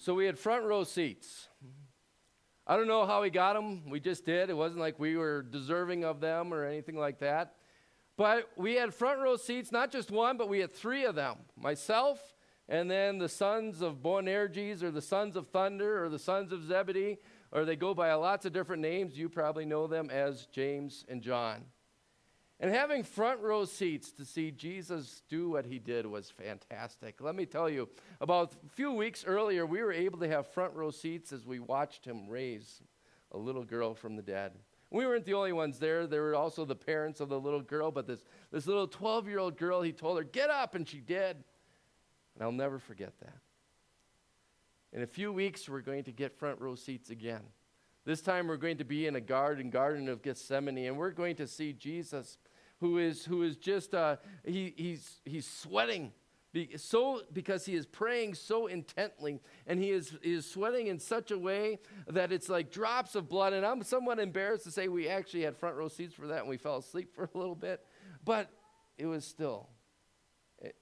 So we had front row seats. I don't know how we got them. We just did. It wasn't like we were deserving of them or anything like that. But we had front row seats, not just one, but we had three of them. Myself, and then the sons of Boanerges, or the sons of Thunder, or the sons of Zebedee, or they go by lots of different names. You probably know them as James and John. And having front row seats to see Jesus do what he did was fantastic. Let me tell you, about a few weeks earlier, we were able to have front row seats as we watched him raise a little girl from the dead. We weren't the only ones there. There were also the parents of the little girl, but this little 12-year-old girl, he told her, "Get up," and she did. And I'll never forget that. In a few weeks, we're going to get front row seats again. This time we're going to be in a Garden of Gethsemane, and we're going to see Jesus, who is just he's sweating because he is praying so intently, and he is sweating in such a way that it's like drops of blood. And I'm somewhat embarrassed to say we actually had front row seats for that, and we fell asleep for a little bit, but it was still,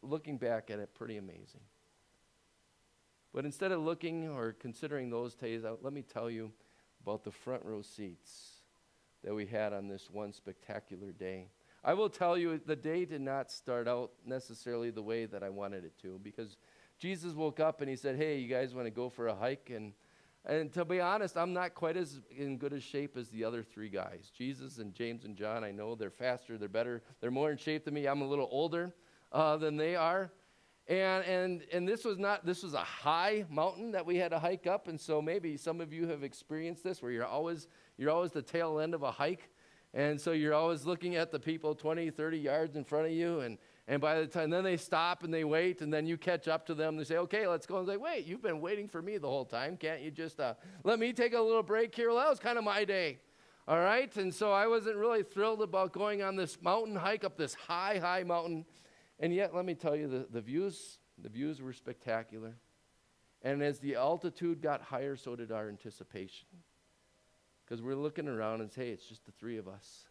looking back at it, pretty amazing. But instead of looking or considering those days, let me tell you about the front row seats that we had on this one spectacular day. I will tell you, the day did not start out necessarily the way that I wanted it to, because Jesus woke up and he said, "Hey, you guys want to go for a hike?" And to be honest, I'm not quite as in good a shape as the other three guys. Jesus and James and John, I know they're faster, they're better, they're more in shape than me. I'm a little older than they are. And this was a high mountain that we had to hike up, and so maybe some of you have experienced this where you're always the tail end of a hike. And so you're always looking at the people 20, 30 yards in front of you, and by the time, then they stop and they wait, and then you catch up to them. They say, "Okay, let's go." And they say, "Wait, you've been waiting for me the whole time. Can't you just let me take a little break here?" Well, that was kind of my day, all right? And so I wasn't really thrilled about going on this mountain hike up this high mountain. And yet, let me tell you, the views were spectacular. And as the altitude got higher, so did our anticipation. Because we're looking around and say, "Hey, it's just the three of us,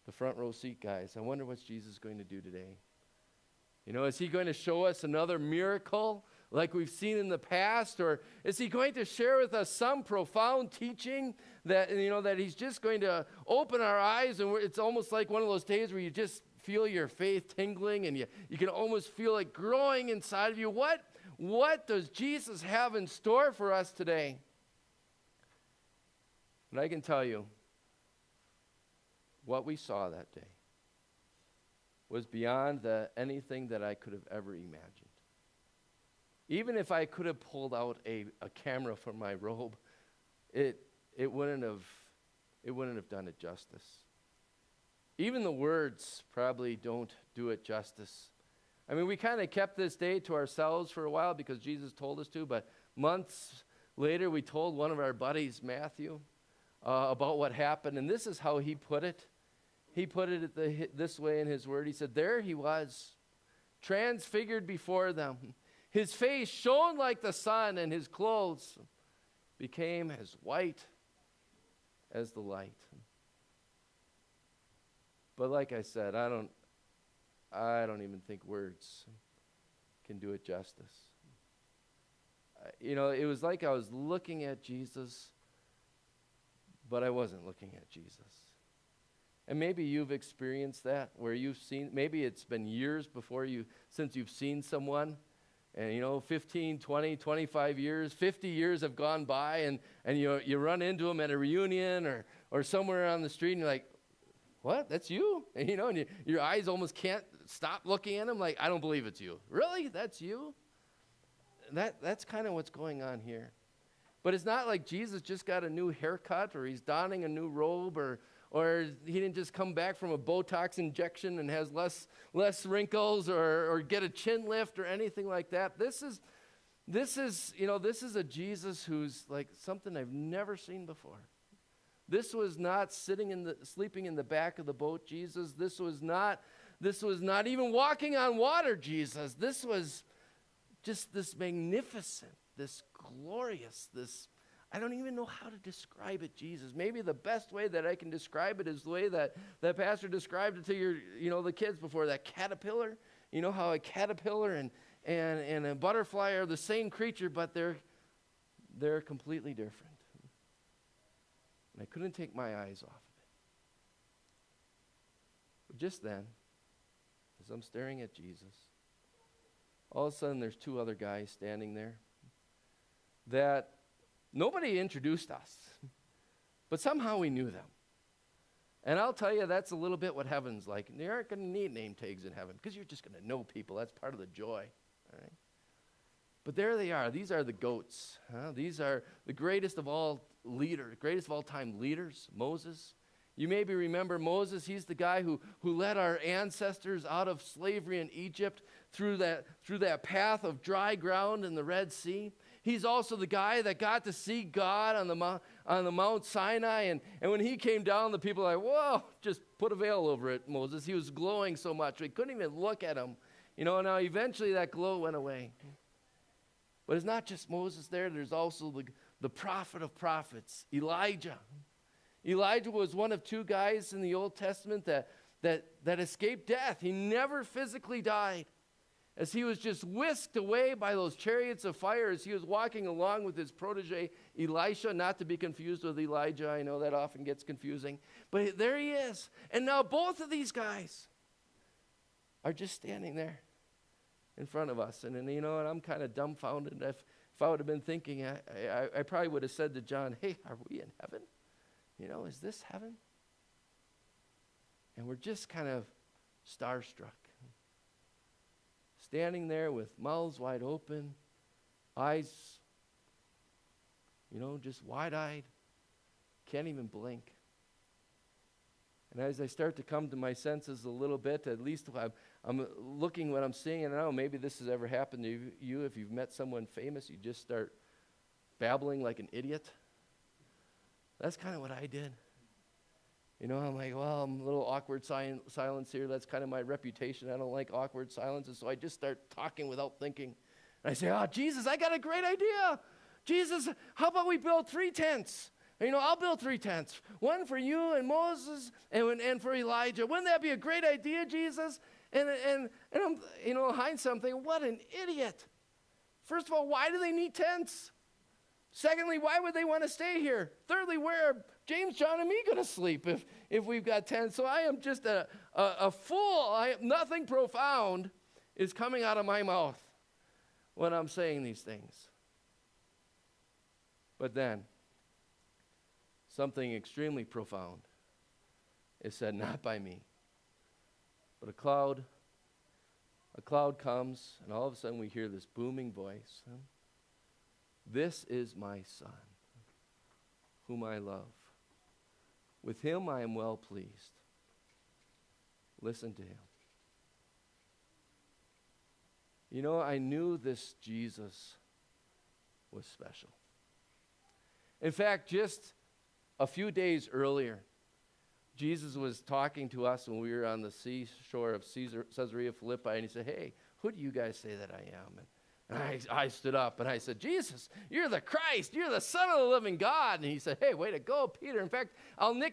the front row seat guys. I wonder what Jesus is going to do today. You know, is he going to show us another miracle like we've seen in the past? Or is he going to share with us some profound teaching that he's just going to open our eyes, and it's almost like one of those days where you just feel your faith tingling, and you can almost feel it growing inside of you. What does Jesus have in store for us today?" And I can tell you, what we saw that day was beyond anything that I could have ever imagined. Even if I could have pulled out a camera from my robe, it wouldn't have done it justice. Even the words probably don't do it justice. I mean, we kind of kept this day to ourselves for a while because Jesus told us to, but months later we told one of our buddies, Matthew, about what happened, and this is how he put it. He put it this way in his word. He said, "There he was, transfigured before them. His face shone like the sun, and his clothes became as white as the light." But like I said, I don't even think words can do it justice. It was like I was looking at Jesus, but I wasn't looking at Jesus. And maybe you've experienced that, where maybe it's been years since you've seen someone, and 15, 20, 25 years, 50 years have gone by, and you run into them at a reunion or somewhere on the street, and you're like, "What? That's you?" And your eyes almost can't stop looking at them like, "I don't believe it's you." "Really? That's you?" That's kind of what's going on here. But it's not like Jesus just got a new haircut, or he's donning a new robe, or he didn't just come back from a Botox injection and has less wrinkles, or get a chin lift or anything like that. This is a Jesus who's like something I've never seen before. This was not sleeping in the back of the boat Jesus. This was not even walking on water Jesus. This was just this magnificent, this glorious, I don't even know how to describe it, Jesus.Maybe the best way that I can describe it is the way that Pastor described it to the kids before, that caterpillar. You know how a caterpillar and a butterfly are the same creature, but they're they're completely different. And I couldn't take my eyes off of it. But just then, as I'm staring at Jesus, all of a sudden there's two other guys standing there that nobody introduced us, but somehow we knew them. And I'll tell you, that's a little bit what heaven's like. You aren't going to need name tags in heaven because you're just going to know people. That's part of the joy. All right? But there they are. These are the goats. These are the greatest of all leaders, greatest of all time leaders, Moses. You maybe remember Moses. He's the guy who led our ancestors out of slavery in Egypt through that path of dry ground in the Red Sea. He's also the guy that got to see God on the Mount Sinai. And when he came down, the people were like, whoa, just put a veil over it, Moses. He was glowing so much. We couldn't even look at him. Now eventually that glow went away. But it's not just Moses there. There's also the prophet of prophets, Elijah. Elijah was one of two guys in the Old Testament that escaped death. He never physically died. As he was just whisked away by those chariots of fire as he was walking along with his protege Elisha, not to be confused with Elijah. I know that often gets confusing. But there he is. And now both of these guys are just standing there in front of us. And I'm kind of dumbfounded. If I would have been thinking, I probably would have said to John, hey, are we in heaven? Is this heaven? And we're just kind of starstruck. Standing there with mouths wide open, eyes, just wide-eyed, can't even blink. And as I start to come to my senses a little bit, at least I'm looking what I'm seeing, and I don't know, maybe this has ever happened to you. If you've met someone famous, you just start babbling like an idiot. That's kind of what I did. I'm like, well, I'm a little awkward silence here. That's kind of my reputation. I don't like awkward silences, so I just start talking without thinking. And I say, oh, Jesus, I got a great idea. Jesus, how about we build 3 tents? I'll build 3 tents. One for you and Moses and for Elijah. Wouldn't that be a great idea, Jesus? And I'm, hindsight, I'm thinking, what an idiot. First of all, why do they need tents? Secondly, why would they want to stay here? Thirdly, where are James, John, and me going to sleep if we've got tents? So I am just a fool. Nothing profound is coming out of my mouth when I'm saying these things. But then, something extremely profound is said, not by me, but a cloud comes, and all of a sudden we hear this booming voice. This is my Son, whom I love. With him I am well pleased. Listen to him. I knew this Jesus was special. In fact, just a few days earlier, Jesus was talking to us when we were on the seashore of Caesarea Philippi, and he said, hey, who do you guys say that I am? And I stood up and I said, Jesus, you're the Christ. You're the Son of the living God. And he said, hey, way to go, Peter. In fact,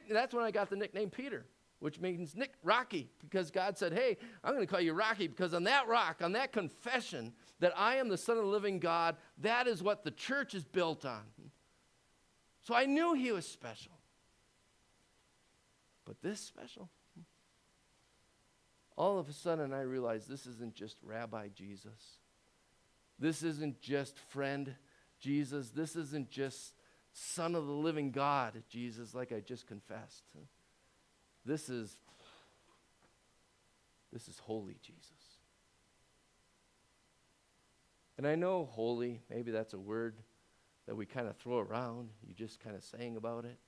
that's when I got the nickname Peter, which means Rocky, because God said, hey, I'm going to call you Rocky because on that rock, on that confession that I am the Son of the living God, that is what the church is built on. So I knew he was special. But this special? All of a sudden I realized this isn't just Rabbi Jesus. This isn't just friend Jesus. This isn't just Son of the living God Jesus, like I just confessed. This is holy Jesus. And I know holy, maybe that's a word that we kind of throw around. You just kind of saying about it.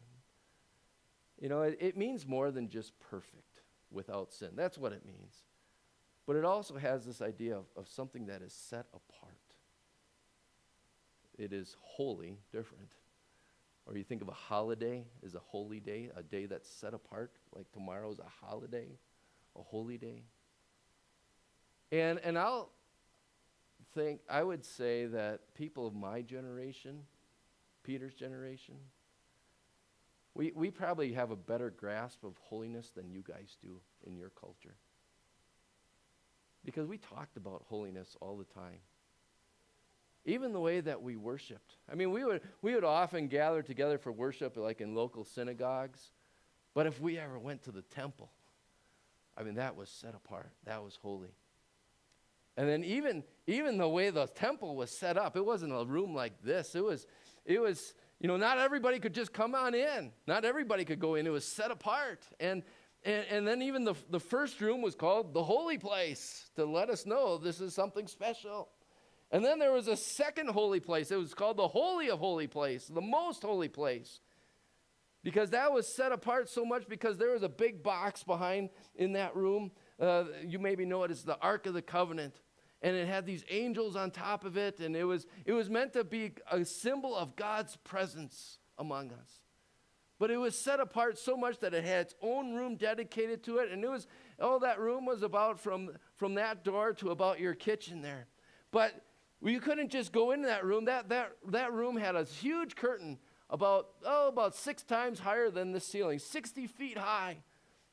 It means more than just perfect without sin. That's what it means. But it also has this idea of something that is set apart. It is holy, different. Or you think of a holiday as a holy day, a day that's set apart, like tomorrow is a holiday, a holy day. And I would say that people of my generation, Peter's generation, we probably have a better grasp of holiness than you guys do in your culture. Because we talked about holiness all the time. even the way that we worshiped. I mean, we would often gather together for worship like in local synagogues, but if we ever went to the temple, I mean, that was set apart. That was holy. And then even the way the temple was set up, it wasn't a room like this. It was, not everybody could just come on in. Not everybody could go in. It was set apart. And then even the first room was called the holy place to let us know this is something special. And then there was a second holy place. It was called the Holy of Holy Place, the most holy place. Because that was set apart so much because there was a big box behind in that room. You maybe know it as the Ark of the Covenant. And it had these angels on top of it. And it was meant to be a symbol of God's presence among us. But it was set apart so much that it had its own room dedicated to it. And that room was about from that door to about your kitchen there. But you couldn't just go into that room. That room had a huge curtain about 6 times higher than the ceiling, 60 feet high.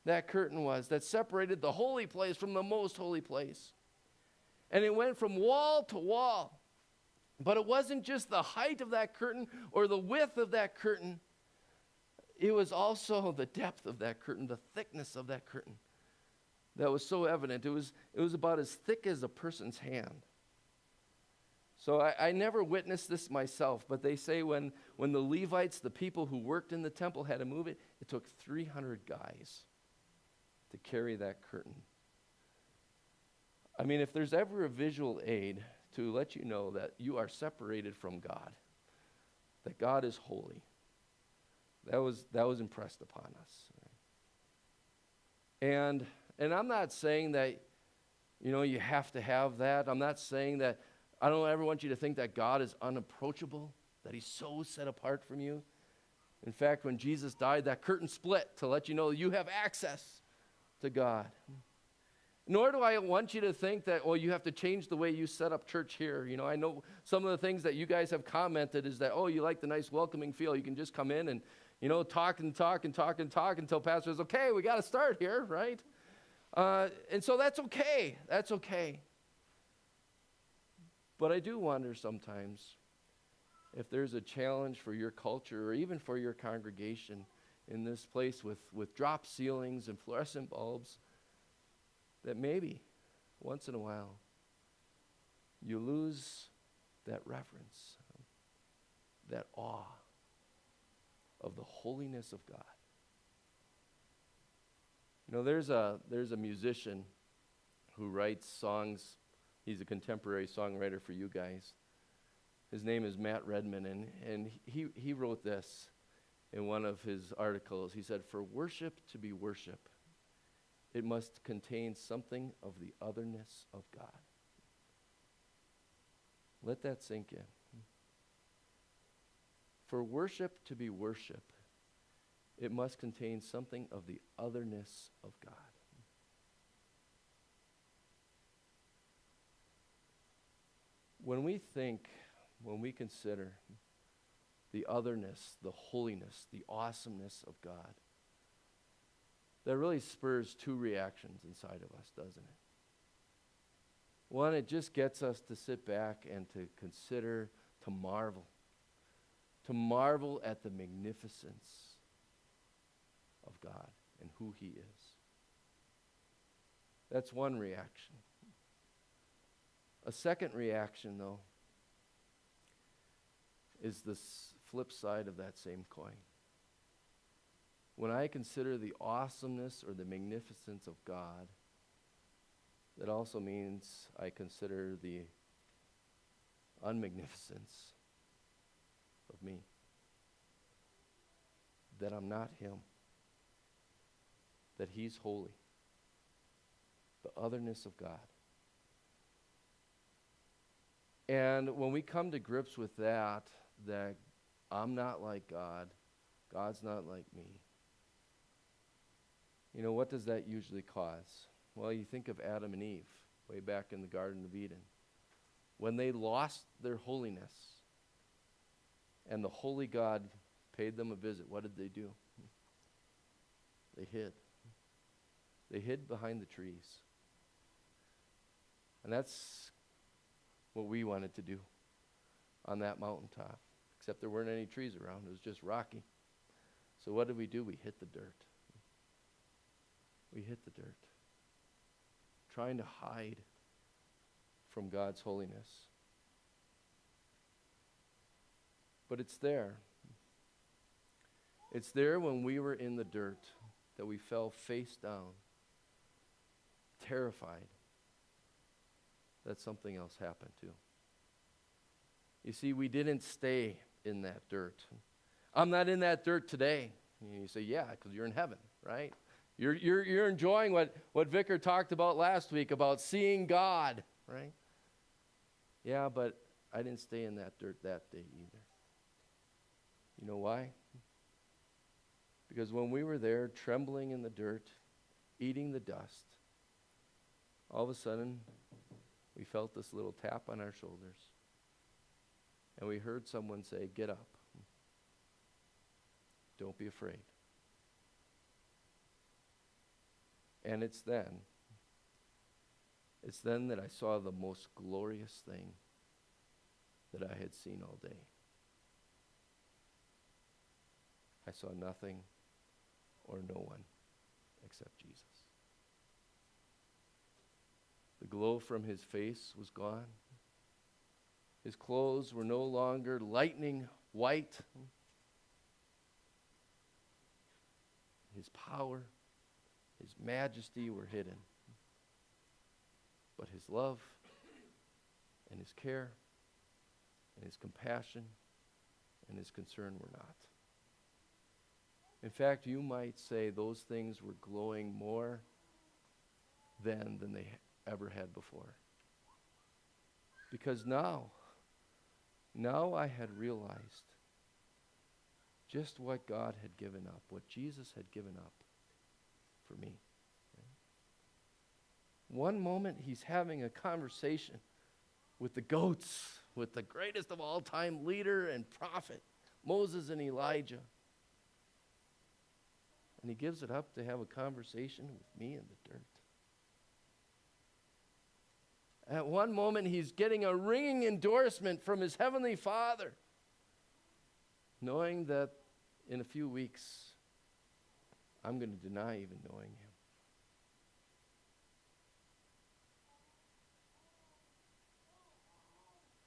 That curtain was that separated the holy place from the most holy place. And it went from wall to wall. But it wasn't just the height of that curtain or the width of that curtain. It was also the depth of that curtain, the thickness of that curtain that was so evident. It was about as thick as a person's hand. So I never witnessed this myself, but they say when the Levites, the people who worked in the temple, had to move it, it took 300 guys to carry that curtain. I mean, if there's ever a visual aid to let you know that you are separated from God, that God is holy, that was impressed upon us. And I'm not saying that, you have to have that. I'm not saying that. I don't ever want you to think that God is unapproachable, that he's so set apart from you. In fact, when Jesus died, that curtain split to let you know you have access to God. Nor do I want you to think that, you have to change the way you set up church here. I know some of the things that you guys have commented is that, you like the nice welcoming feel. You can just come in and, talk until pastor says, okay, we got to start here, right? And so that's okay. That's okay. But I do wonder sometimes if there's a challenge for your culture or even for your congregation in this place with drop ceilings and fluorescent bulbs, that maybe once in a while you lose that reverence, that awe of the holiness of God. There's a musician who writes songs. He's a contemporary songwriter for you guys. His name is Matt Redman, and he wrote this in one of his articles. He said, "For worship to be worship, it must contain something of the otherness of God." Let that sink in. For worship to be worship, it must contain something of the otherness of God. When we consider the otherness, the holiness, the awesomeness of God, that really spurs 2 reactions inside of us, doesn't it? One, it just gets us to sit back and to consider, to marvel at the magnificence of God and who he is. That's one reaction. A second reaction, though, is the flip side of that same coin. When I consider the awesomeness or the magnificence of God, that also means I consider the unmagnificence of me. That I'm not him. That he's holy. The otherness of God. And when we come to grips with that I'm not like God, God's not like me, what does that usually cause? Well, you think of Adam and Eve way back in the Garden of Eden. When they lost their holiness and the holy God paid them a visit, what did they do? They hid. They hid behind the trees. And that's what we wanted to do. on that mountaintop, except there weren't any trees around. It was just rocky. So what did? We hit the dirt. We hit the dirt, trying to hide from God's holiness. But it's there. It's there when we were in the dirt that we fell face down, terrified that something else happened too. You see, we didn't stay in that dirt. I'm not in that dirt today. And you say, yeah, because you're in heaven, right? You're enjoying what Vicar talked about last week about seeing God, right? Yeah, but I didn't stay in that dirt that day either. You know why? Because when we were there, trembling in the dirt, eating the dust, all of a sudden, we felt this little tap on our shoulders. And we heard someone say, get up. Don't be afraid. And it's then that I saw the most glorious thing that I had seen all day. I saw nothing or no one except Jesus. The glow from his face was gone. His clothes were no longer lightning white. His power, his majesty were hidden. But his love and his care and his compassion and his concern were not. In fact, you might say those things were glowing more then than they ever had before. Because now I had realized just what God had given up, what Jesus had given up for me. One moment he's having a conversation with the goats, with the greatest of all time leader and prophet, Moses and Elijah. And he gives it up to have a conversation with me in the dirt. At one moment, he's getting a ringing endorsement from his heavenly Father, knowing that in a few weeks, I'm going to deny even knowing him.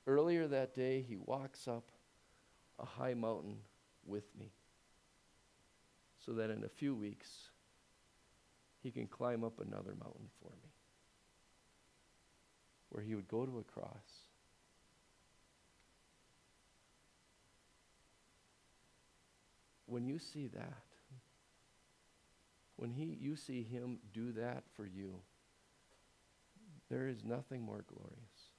Earlier that day, he walks up a high mountain with me, so that in a few weeks, he can climb up another mountain for me, where he would go to a cross. When you see that, you see him do that for you, there is nothing more glorious.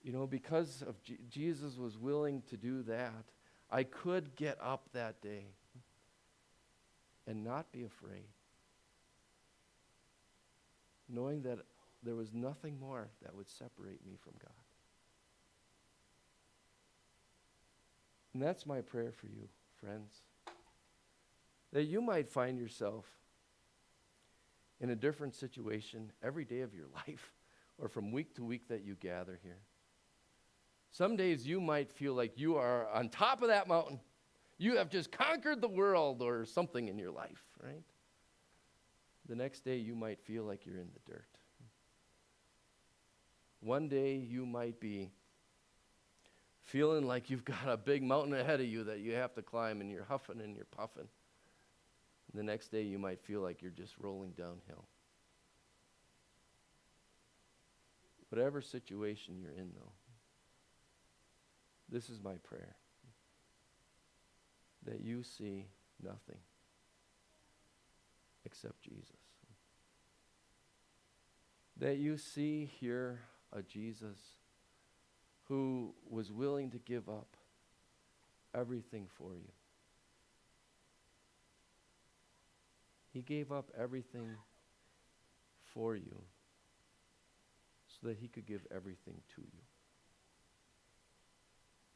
You know, because of Jesus was willing to do that, I could get up that day and not be afraid, knowing that there was nothing more that would separate me from God. And that's my prayer for you, friends, that you might find yourself in a different situation every day of your life or from week to week that you gather here. Some days you might feel like you are on top of that mountain. You have just conquered the world or something in your life, right? The next day you might feel like you're in the dirt. One day you might be feeling like you've got a big mountain ahead of you that you have to climb and you're huffing and you're puffing. And the next day you might feel like you're just rolling downhill. Whatever situation you're in, though, this is my prayer, that you see nothing except Jesus. That you see here a Jesus who was willing to give up everything for you. He gave up everything for you so that he could give everything to you.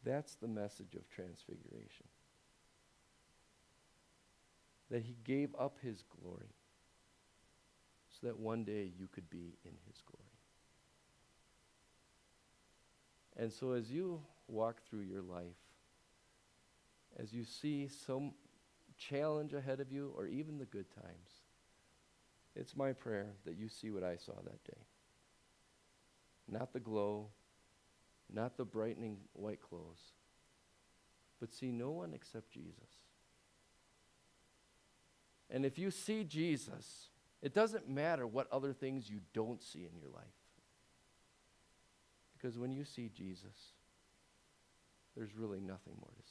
That's the message of transfiguration. That he gave up his glory so that one day you could be in his glory. And so as you walk through your life, as you see some challenge ahead of you or even the good times, it's my prayer that you see what I saw that day. Not the glow, not the brightening white clothes, but see no one except Jesus. And if you see Jesus, it doesn't matter what other things you don't see in your life. Because when you see Jesus, there's really nothing more to